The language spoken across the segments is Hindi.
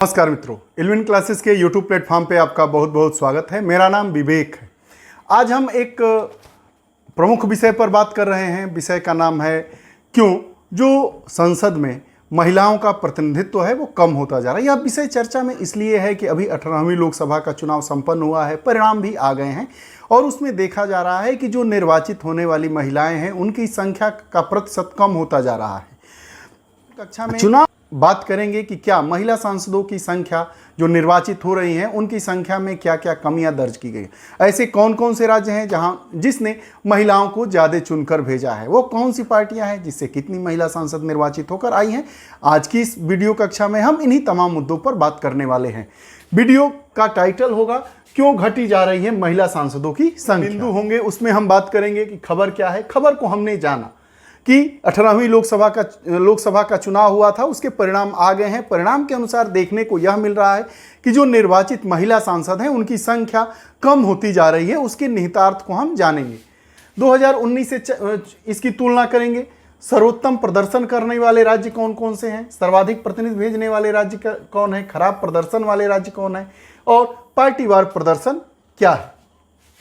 नमस्कार मित्रों, इल्विन क्लासेस के यूट्यूब प्लेटफॉर्म पे आपका बहुत बहुत स्वागत है। मेरा नाम विवेक है। आज हम एक प्रमुख विषय पर बात कर रहे हैं। विषय का नाम है क्यों जो संसद में महिलाओं का प्रतिनिधित्व है वो कम होता जा रहा है। यह विषय चर्चा में इसलिए है कि अभी 18वीं लोकसभा का चुनाव संपन्न हुआ है, परिणाम भी आ गए हैं और उसमें देखा जा रहा है कि जो निर्वाचित होने वाली महिलाएं हैं उनकी संख्या का प्रतिशत कम होता जा रहा है। कक्षा में चुनाव बात करेंगे कि क्या महिला सांसदों की संख्या जो निर्वाचित हो रही हैं उनकी संख्या में क्या क्या कमियां दर्ज की गई, ऐसे कौन कौन से राज्य हैं जहां जिसने महिलाओं को ज़्यादा चुनकर भेजा है, वो कौन सी पार्टियां हैं जिससे कितनी महिला सांसद निर्वाचित होकर आई हैं। आज की इस वीडियो कक्षा में हम इन्हीं तमाम मुद्दों पर बात करने वाले हैं। वीडियो का टाइटल होगा क्यों घटी जा रही है महिला सांसदों की संख्या। बिंदु होंगे उसमें हम बात करेंगे कि खबर क्या है। खबर को हमने जाना कि 18वीं लोकसभा का चुनाव हुआ था, उसके परिणाम आ गए हैं। परिणाम के अनुसार देखने को यह मिल रहा है कि जो निर्वाचित महिला सांसद हैं उनकी संख्या कम होती जा रही है। उसके निहितार्थ को हम जानेंगे। 2019 से इसकी तुलना करेंगे। सर्वोत्तम प्रदर्शन करने वाले राज्य कौन कौन से हैं, सर्वाधिक प्रतिनिधि भेजने वाले राज्य कौन है, खराब प्रदर्शन वाले राज्य कौन है और पार्टीवार प्रदर्शन क्या है।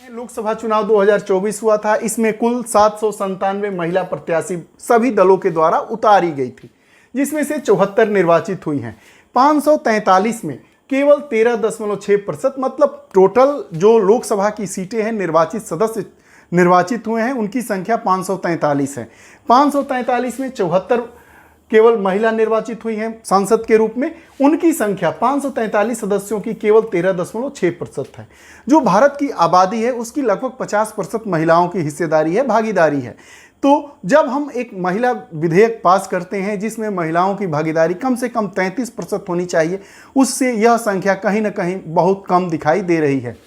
लोकसभा चुनाव 2024 हुआ था। इसमें कुल 797 महिला प्रत्याशी सभी दलों के द्वारा उतारी गई थी, जिसमें से 74 निर्वाचित हुई हैं। 543 में केवल 13.6%, मतलब टोटल जो लोकसभा की सीटें हैं निर्वाचित सदस्य निर्वाचित हुए हैं उनकी संख्या 543 है। 543 में 74 केवल महिला निर्वाचित हुई हैं सांसद के रूप में। उनकी संख्या 543 सदस्यों की केवल 13.6% है। जो भारत की आबादी है उसकी लगभग 50% महिलाओं की हिस्सेदारी है, भागीदारी है। तो जब हम एक महिला विधेयक पास करते हैं जिसमें महिलाओं की भागीदारी कम से कम 33% होनी चाहिए, उससे यह संख्या कहीं ना कहीं बहुत कम दिखाई दे रही है।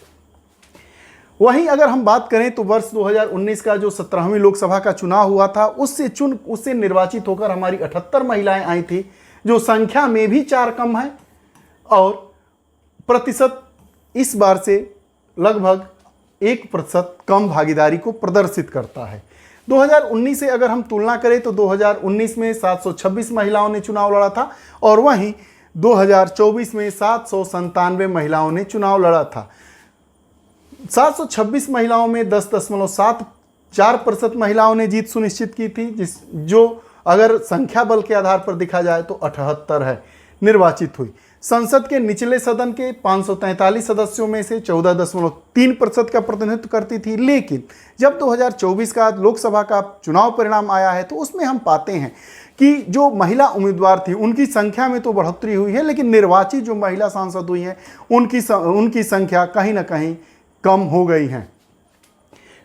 वहीं अगर हम बात करें तो वर्ष 2019 का जो 17वीं लोकसभा का चुनाव हुआ था उससे निर्वाचित होकर हमारी 78 महिलाएं आई थी, जो संख्या में भी 4 कम है और प्रतिशत इस बार से लगभग 1% कम भागीदारी को प्रदर्शित करता है। 2019 से अगर हम तुलना करें तो 2019 में 726 महिलाओं ने चुनाव लड़ा था और वहीं 2024 में 797 महिलाओं ने चुनाव लड़ा था। 726 महिलाओं में 10.74% महिलाओं ने जीत सुनिश्चित की थी, जो अगर संख्या बल के आधार पर देखा जाए तो 78 है, निर्वाचित हुई। संसद के निचले सदन के 543 सदस्यों में से 14.3% का प्रतिनिधित्व करती थी। लेकिन जब 2024 का लोकसभा का चुनाव परिणाम आया है तो उसमें हम पाते हैं कि जो महिला उम्मीदवार थी उनकी संख्या में तो बढ़ोतरी हुई है, लेकिन निर्वाचित जो महिला सांसद हुई हैं उनकी संख्या कहीं ना कहीं कम हो गई हैं।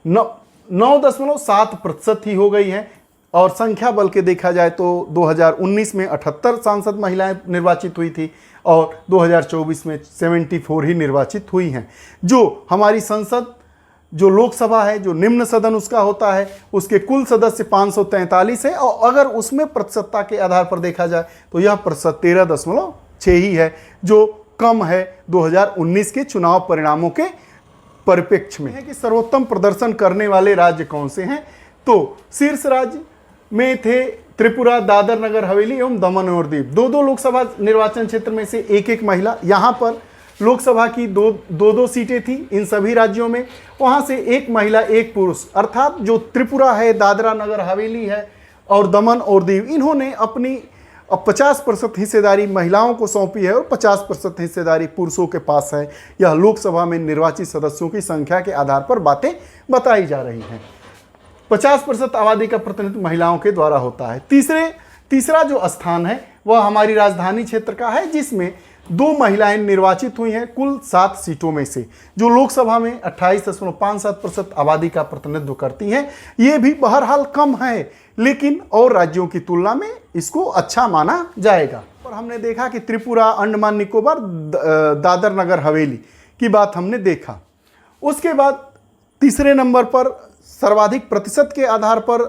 9.7% ही हो गई है। और संख्या बल के देखा जाए तो 2019 में 78 सांसद महिलाएं निर्वाचित हुई थी और 2024 में 74 ही निर्वाचित हुई हैं। जो हमारी संसद जो लोकसभा है, जो निम्न सदन उसका होता है, उसके कुल सदस्य 543 है और अगर उसमें प्रतिशतता के आधार पर देखा जाए तो यह प्रतिशत 13.6 ही है, जो कम है 2019 के चुनाव परिणामों के परिप्रेक्ष्य में। है कि सर्वोत्तम प्रदर्शन करने वाले राज्य कौन से हैं, तो शीर्ष राज्य में थे त्रिपुरा, दादर नगर हवेली एवं दमन और दीव। दो लोकसभा निर्वाचन क्षेत्र में से एक महिला। यहाँ पर लोकसभा की दो सीटें थी इन सभी राज्यों में, वहाँ से एक महिला एक पुरुष, अर्थात जो त्रिपुरा है, दादरा नगर हवेली है और दमन और दीव, इन्होंने अपनी 50% हिस्सेदारी महिलाओं को सौंपी है और 50% हिस्सेदारी पुरुषों के पास है। यह लोकसभा में निर्वाचित सदस्यों की संख्या के आधार पर बातें बताई जा रही हैं। 50% आबादी का प्रतिनिधित्व महिलाओं के द्वारा होता है। तीसरा जो स्थान है वह हमारी राजधानी क्षेत्र का है, जिसमें 2 महिलाएं निर्वाचित हुई हैं कुल 7 सीटों में से, जो लोकसभा में 28.57% आबादी का प्रतिनिधित्व करती हैं। ये भी बहरहाल कम है, लेकिन और राज्यों की तुलना में इसको अच्छा माना जाएगा। और हमने देखा कि त्रिपुरा, अंडमान निकोबार, दादर नगर हवेली की बात हमने देखा। उसके बाद तीसरे नंबर पर सर्वाधिक प्रतिशत के आधार पर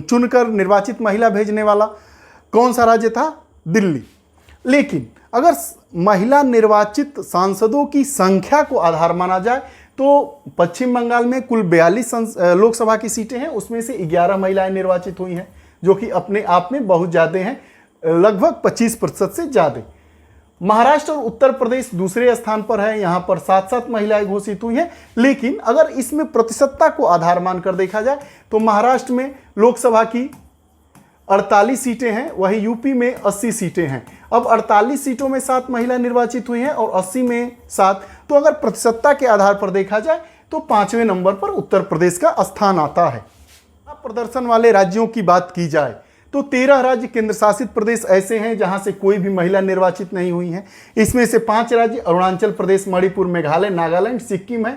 चुनकर निर्वाचित महिला भेजने वाला कौन सा राज्य था, दिल्ली। लेकिन अगर महिला निर्वाचित सांसदों की संख्या को आधार माना जाए तो पश्चिम बंगाल में कुल 42 लोकसभा की सीटें हैं, उसमें से 11 महिलाएं निर्वाचित हुई हैं, जो कि अपने आप में बहुत ज़्यादा हैं, लगभग 25% से ज़्यादा। महाराष्ट्र और उत्तर प्रदेश दूसरे स्थान पर है, यहाँ पर 7-7 महिलाएं घोषित हुई हैं। लेकिन अगर इसमें प्रतिशतता को आधार मानकर देखा जाए तो महाराष्ट्र में लोकसभा की 48 सीटें हैं, वहीं यूपी में 80 सीटें हैं। अब 48 सीटों में 7 महिला निर्वाचित हुई हैं और 80 में 7, तो अगर प्रतिशतता के आधार पर देखा जाए तो 5वें नंबर पर उत्तर प्रदेश का स्थान आता है। अब प्रदर्शन वाले राज्यों की बात की जाए तो 13 राज्य केंद्र शासित प्रदेश ऐसे हैं जहां से कोई भी महिला निर्वाचित नहीं हुई है। इसमें से 5 राज्य अरुणाचल प्रदेश, मणिपुर, मेघालय, नागालैंड, सिक्किम है।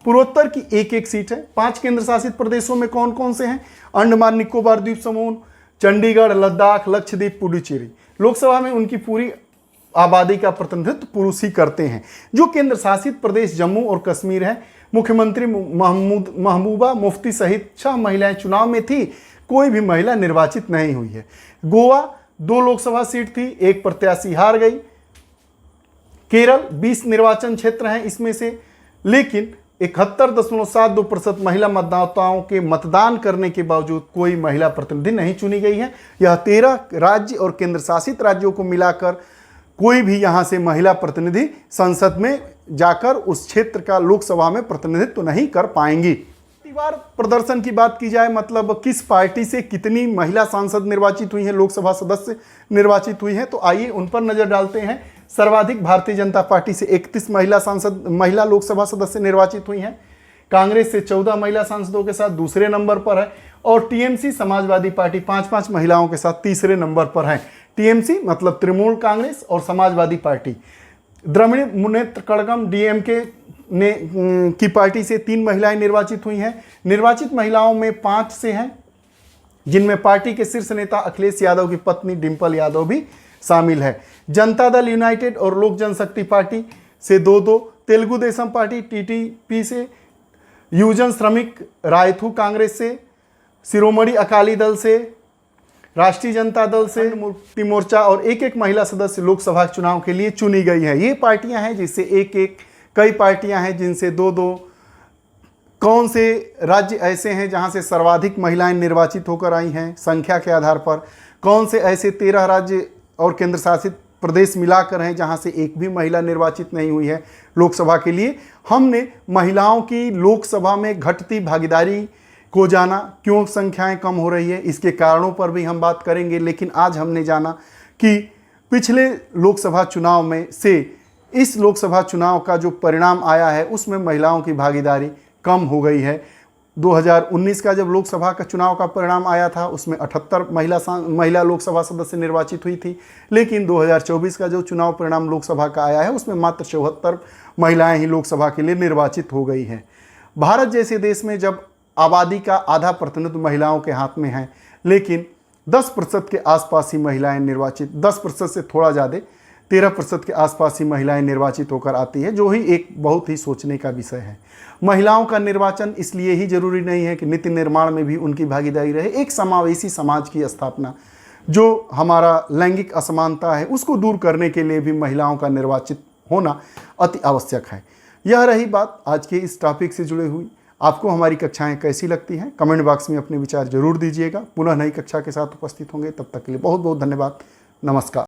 पूर्वोत्तर की एक सीट है। 5 केंद्र शासित प्रदेशों में कौन कौन से हैं? अंडमान निकोबार द्वीप समूह, चंडीगढ़, लद्दाख, लक्षद्वीप, पुडुचेरी। लोकसभा में उनकी पूरी आबादी का प्रतिनिधित्व पुरुष ही करते हैं। जो केंद्र शासित प्रदेश जम्मू और कश्मीर है, मुख्यमंत्री महबूबा मुफ्ती सहित 6 महिलाएं चुनाव में थी, कोई भी महिला निर्वाचित नहीं हुई है। गोवा 2 लोकसभा सीट थी, 1 प्रत्याशी हार गई। केरल 20 निर्वाचन क्षेत्र हैं इसमें से, लेकिन 71.72% महिला मतदाताओं के मतदान करने के बावजूद कोई महिला प्रतिनिधि नहीं चुनी गई है। यह 13 राज्य और केंद्र शासित राज्यों को मिलाकर कोई भी यहां से महिला प्रतिनिधि संसद में जाकर उस क्षेत्र का लोकसभा में प्रतिनिधित्व नहीं कर पाएंगी। बार प्रदर्शन की बात की जाए, मतलब किस पार्टी से कितनी महिला सांसद निर्वाचित हुई हैं, लोकसभा सदस्य निर्वाचित हुई हैं, तो आइए उन पर नजर डालते हैं। सर्वाधिक भारतीय जनता पार्टी से 31 महिला लोकसभा सदस्य निर्वाचित हुई हैं। कांग्रेस से 14 महिला सांसदों के साथ दूसरे नंबर पर है और टीएमसी समाजवादी पार्टी 5-5 महिलाओं के साथ तीसरे नंबर पर है। टीएमसी मतलब तृणमूल कांग्रेस और समाजवादी पार्टी। द्रविड़ मुनेत्र कड़गम डीएमके की पार्टी से 3 महिलाएं निर्वाचित हुई हैं। निर्वाचित महिलाओं में 5 से हैं, जिनमें पार्टी के शीर्ष नेता अखिलेश यादव की पत्नी डिंपल यादव भी शामिल है। जनता दल यूनाइटेड और लोक जनशक्ति पार्टी से 2-2, तेलुगु देशम पार्टी टीटीपी से, युवजन श्रमिक रायथू कांग्रेस से, शिरोमणि अकाली दल से, राष्ट्रीय जनता दल से, मुक्ति मोर्चा और एक महिला सदस्य लोकसभा चुनाव के लिए चुनी गई है। ये पार्टियां हैं जिससे कई पार्टियां हैं जिनसे 2-2। कौन से राज्य ऐसे हैं जहां से सर्वाधिक महिलाएं निर्वाचित होकर आई हैं संख्या के आधार पर? कौन से ऐसे 13 राज्य और केंद्र शासित प्रदेश मिलाकर हैं जहां से एक भी महिला निर्वाचित नहीं हुई है लोकसभा के लिए? हमने महिलाओं की लोकसभा में घटती भागीदारी को जाना, क्यों संख्याएं कम हो रही है, इसके कारणों पर भी हम बात करेंगे। लेकिन आज हमने जाना कि पिछले लोकसभा चुनाव में से इस लोकसभा चुनाव का जो परिणाम आया है उसमें महिलाओं की भागीदारी कम हो गई है। 2019 का जब लोकसभा का चुनाव का परिणाम आया था उसमें 78 महिला लोकसभा सदस्य निर्वाचित हुई थी, लेकिन 2024 का जो चुनाव परिणाम लोकसभा का आया है उसमें मात्र 74 महिलाएं ही लोकसभा के लिए निर्वाचित हो गई हैं। भारत जैसे देश में जब आबादी का आधा प्रतिनिधित्व महिलाओं के हाथ में है, लेकिन 10% के आसपास ही महिलाएं निर्वाचित, 10% से थोड़ा ज़्यादा 13% के आसपास ही महिलाएं निर्वाचित होकर आती है, जो ही एक बहुत ही सोचने का विषय है। महिलाओं का निर्वाचन इसलिए ही जरूरी नहीं है कि नीति निर्माण में भी उनकी भागीदारी रहे। एक समावेशी समाज की स्थापना, जो हमारा लैंगिक असमानता है उसको दूर करने के लिए भी महिलाओं का निर्वाचित होना अति आवश्यक है। यह रही बात आज के इस टॉपिक से जुड़े हुई। आपको हमारी कक्षाएं कैसी लगती हैं कमेंट बॉक्स में अपने विचार जरूर दीजिएगा। पुनः नई कक्षा के साथ उपस्थित होंगे, तब तक के लिए बहुत बहुत धन्यवाद। नमस्कार।